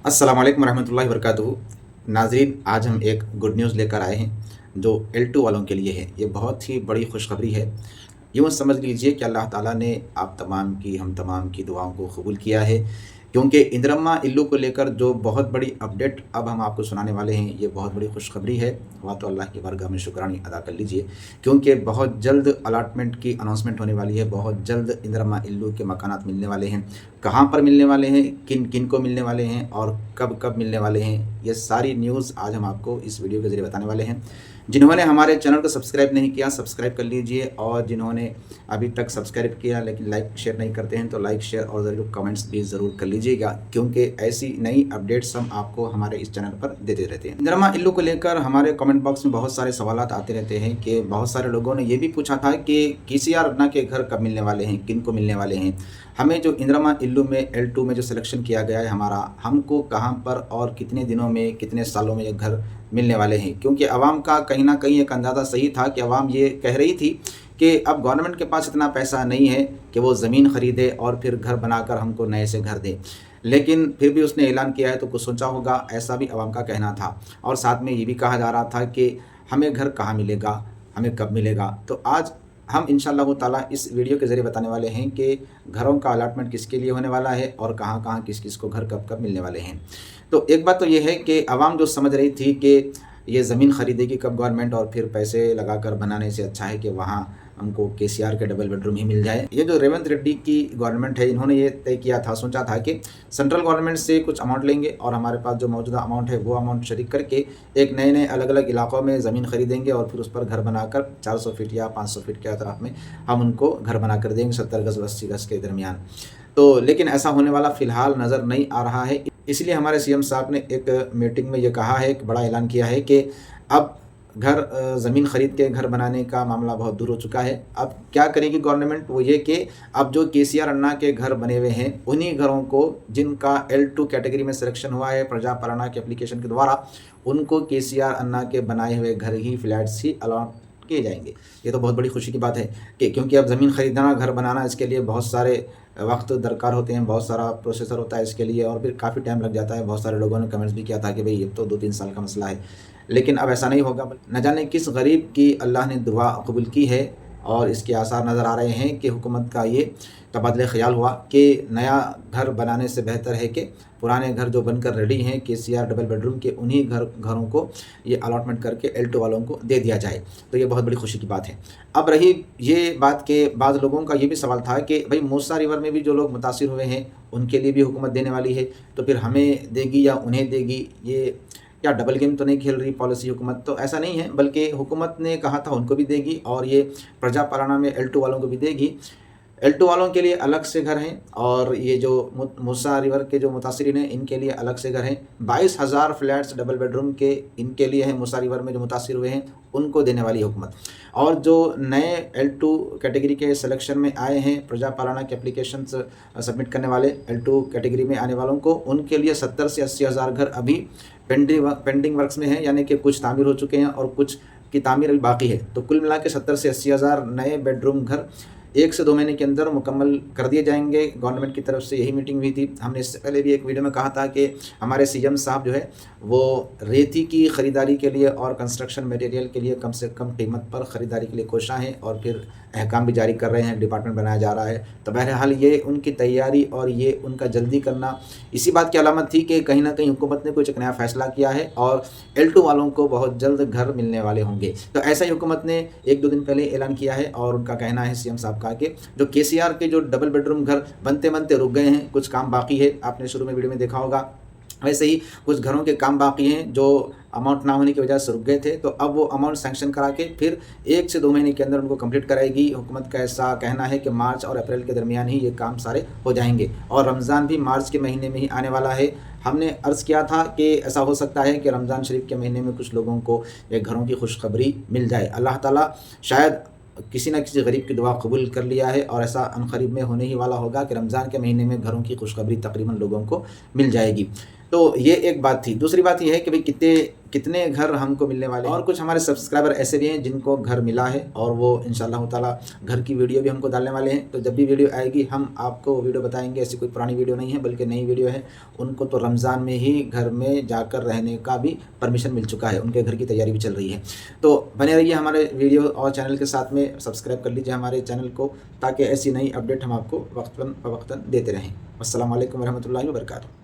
अस्सलाम वालेकुम रहमतुल्लाहि वबरकातुहू। नाज़रीन, आज हम एक गुड न्यूज़ लेकर आए हैं जो L2 वालों के लिए है। ये बहुत ही बड़ी खुशखबरी है। यूँ समझ लीजिए कि अल्लाह ताला ने आप तमाम की, हम तमाम की दुआओं को कबूल किया है, क्योंकि इंदिरम्मा इल्लू को लेकर जो बहुत बड़ी अपडेट अब हम आपको सुनाने वाले हैं, ये बहुत बड़ी खुशखबरी है। वहाँ तो अल्लाह की बारगाह में शुक्रानी अदा कर लीजिए, क्योंकि बहुत जल्द अलॉटमेंट की अनाउंसमेंट होने वाली है। बहुत जल्द इंदिरम्मा इल्लू के मकानात मिलने वाले हैं। कहाँ पर मिलने वाले हैं, किन किन को मिलने वाले हैं और कब कब मिलने वाले हैं, ये सारी न्यूज़ आज हम आपको इस वीडियो के ज़रिए बताने वाले हैं। जिन्होंने हमारे चैनल को सब्सक्राइब नहीं किया, सब्सक्राइब कर लीजिए, और जिन्होंने अभी तक सब्सक्राइब किया लेकिन लाइक शेयर नहीं करते हैं तो लाइक शेयर और ज़रूर कमेंट्स भी ज़रूर कर लीजिएगा, क्योंकि ऐसी नई अपडेट्स हम आपको हमारे इस चैनल पर देते रहते हैं। इंदिरम्मा इल्लू को लेकर हमारे कमेंट बॉक्स में बहुत सारे सवालात आते रहते हैं कि बहुत सारे लोगों ने ये भी पूछा था कि KCR अन्ना के घर कब मिलने वाले हैं, किन को मिलने वाले हैं। हमें जो इंदिरम्मा इल्लू में L2 में जो सिलेक्शन किया गया है हमारा, हमको कहाँ पर और कितने दिनों में, कितने सालों में ये घर मिलने वाले हैं, क्योंकि आवाम का कहीं ना कहीं एक अंदाज़ा सही था कि आवाम ये कह रही थी कि अब गवर्नमेंट के पास इतना पैसा नहीं है कि वो ज़मीन ख़रीदे और फिर घर बनाकर हमको नए से घर दे। लेकिन फिर भी उसने ऐलान किया है तो कुछ सोचा होगा, ऐसा भी आवाम का कहना था। और साथ में ये भी कहा जा रहा था कि हमें घर कहाँ मिलेगा, हमें कब मिलेगा। तो आज हम इंशाअल्लाह ताला इस वीडियो के ज़रिए बताने वाले हैं कि घरों का अलॉटमेंट किसके लिए होने वाला है और कहाँ कहाँ किस किस को घर कब कब मिलने वाले हैं। तो एक बात तो ये है कि आवाम जो समझ रही थी कि ये ज़मीन ख़रीदेगी कब गवर्नमेंट और फिर पैसे लगाकर बनाने से अच्छा है कि वहाँ हमको KCR के डबल बेडरूम ही मिल जाए। ये जो रेवंत रेड्डी की गवर्नमेंट है, इन्होंने ये तय किया था, सोचा था कि सेंट्रल गवर्नमेंट से कुछ अमाउंट लेंगे और हमारे पास जो मौजूदा अमाउंट है वो अमाउंट शरीक करके एक नए नए अलग अलग इलाक़ों में ज़मीन ख़रीदेंगे और फिर उस पर घर बनाकर 400 फीट या 500 फीट के अतराफ़ में हम उनको घर बना कर देंगे, 70 गज़ 80 गज़ के दरमियान। तो लेकिन ऐसा होने वाला फ़िलहाल नज़र नहीं आ रहा है। इसलिए हमारे CM साहब ने एक मीटिंग में ये कहा है, एक बड़ा ऐलान किया है कि अब ज़मीन ख़रीद के घर बनाने का मामला बहुत दूर हो चुका है। अब क्या करेगी गवर्नमेंट, वो ये कि अब जो KCR अन्ना के घर बने हुए हैं, उन्हीं घरों को जिनका L2 कैटेगरी में सिलेक्शन हुआ है प्रजा पालना के एप्लीकेशन के द्वारा, उनको KCR अन्ना के बनाए हुए घर ही, फ्लैट्स ही अलॉट किए जाएंगे। ये तो बहुत बड़ी खुशी की बात है कि क्योंकि अब ज़मीन ख़रीदना, घर बनाना, इसके लिए बहुत सारे वक्त दरकार होते हैं, बहुत सारा प्रोसेसर होता है इसके लिए और फिर काफ़ी टाइम लग जाता है। बहुत सारे लोगों ने कमेंट्स भी किया था कि भाई ये तो 2-3 साल का मसला है, लेकिन अब ऐसा नहीं होगा। न जाने किस गरीब की अल्लाह ने दुआ कबूल की है और इसके आसार नज़र आ रहे हैं कि हुकूमत का ये तबादले ख़याल हुआ कि नया घर बनाने से बेहतर है कि पुराने घर जो बनकर रेडी हैं KCR डबल बेडरूम के, उन्हीं घरों को ये अलॉटमेंट करके L2 वालों को दे दिया जाए। तो ये बहुत बड़ी खुशी की बात है। अब रही ये बात के बाद लोगों का ये भी सवाल था कि भाई मूसा रिवर में भी जो लोग मुतासिर हुए हैं उनके लिए भी हुकूमत देने वाली है, तो फिर हमें देगी या उन्हें देगी, ये क्या डबल गेम तो नहीं खेल रही पॉलिसी हुकूमत? तो ऐसा नहीं है, बल्कि हुकूमत ने कहा था उनको भी देगी और ये प्रजा पालना में L2 वालों को भी देगी। L2 वालों के लिए अलग से घर हैं और ये जो मूसा रिवर के जो मुतासिरीन हैं इनके लिए अलग से घर हैं। 22,000 फ्लैट्स डबल बेडरूम के इनके लिए हैं, मूसा रिवर में जो मुतासिर हुए हैं उनको देने वाली हुकूमत। और जो नए L2 कैटेगरी के सिलेक्शन में आए हैं, प्रजा पालना के एप्लीकेशन सबमिट करने वाले L2 कैटेगरी में आने वालों को, उनके लिए 70 से 80 हज़ार घर अभी पेंडिंग वर्क्स में हैं, यानी कि कुछ तामीर हो चुके हैं और कुछ की तामीर अभी बाकी है। तो कुल मिला के 70 से 80 हज़ार नए बेडरूम घर 1 से 2 महीने के अंदर मुकम्मल कर दिए जाएंगे। गवर्नमेंट की तरफ से यही मीटिंग हुई थी। हमने इससे पहले भी एक वीडियो में कहा था कि हमारे CM साहब जो है वो रेती की ख़रीदारी के लिए और कंस्ट्रक्शन मटेरियल के लिए कम से कम कीमत पर ख़रीदारी के लिए कोशिश हैं और फिर अहकाम भी जारी कर रहे हैं, डिपार्टमेंट बनाया जा रहा है। तो बहरहाल ये उनकी तैयारी और ये उनका जल्दी करना इसी बात की अलामत थी कि कहीं ना कहीं हुकूमत ने कुछ एक नया फ़ैसला किया है और L2 वालों को बहुत जल्द घर मिलने वाले होंगे। तो ऐसा ही हुकूमत ने 1-2 दिन पहले ऐलान किया है और उनका कहना है CM साहब का कि जो KCR के जो डबल बेडरूम घर बनते बनते रुक गए हैं, कुछ काम बाकी है, आपने शुरू में वीडियो में देखा होगा, वैसे ही कुछ घरों के काम बाकी हैं जो अमाउंट ना होने की वजह से रुक गए थे। तो अब वो अमाउंट सैंक्शन करा के फिर 1 से 2 महीने के अंदर उनको कंप्लीट कराएगी हुकूमत का। ऐसा कहना है कि मार्च और अप्रैल के दरमियान ही ये काम सारे हो जाएंगे और रमज़ान भी मार्च के महीने में ही आने वाला है। हमने अर्ज़ किया था कि ऐसा हो सकता है कि रमज़ान शरीफ के महीने में कुछ लोगों को ये घरों की खुशखबरी मिल जाए। अल्लाह ताला शायद किसी न किसी गरीब की दुआ कबूल कर लिया है और ऐसा अनकरीब में होने ही वाला होगा कि रमज़ान के महीने में घरों की खुशखबरी तकरीबन लोगों को मिल जाएगी। تو یہ ایک بات تھی۔ دوسری بات یہ ہے کہ بھئی کتنے گھر ہم کو ملنے والے ہیں، اور کچھ ہمارے سبسکرائبر ایسے بھی ہیں جن کو گھر ملا ہے، اور وہ انشاءاللہ تعالیٰ گھر کی ویڈیو بھی ہم کو ڈالنے والے ہیں۔ تو جب بھی ویڈیو آئے گی ہم آپ کو ویڈیو بتائیں گے، ایسی کوئی پرانی ویڈیو نہیں ہے بلکہ نئی ویڈیو ہے۔ ان کو تو رمضان میں ہی گھر میں جا کر رہنے کا بھی پرمیشن مل چکا ہے، ان کے گھر کی تیاری بھی چل رہی ہے۔ تو بنے رہیے ہمارے ویڈیو اور چینل کے ساتھ میں، سبسکرائب کر لیجیے ہمارے چینل کو، تاکہ ایسی نئی اپڈیٹ ہم آپ کو وقتاً فوقتاً دیتے رہیں۔ السلام علیکم ورحمۃ اللہ وبرکاتہ۔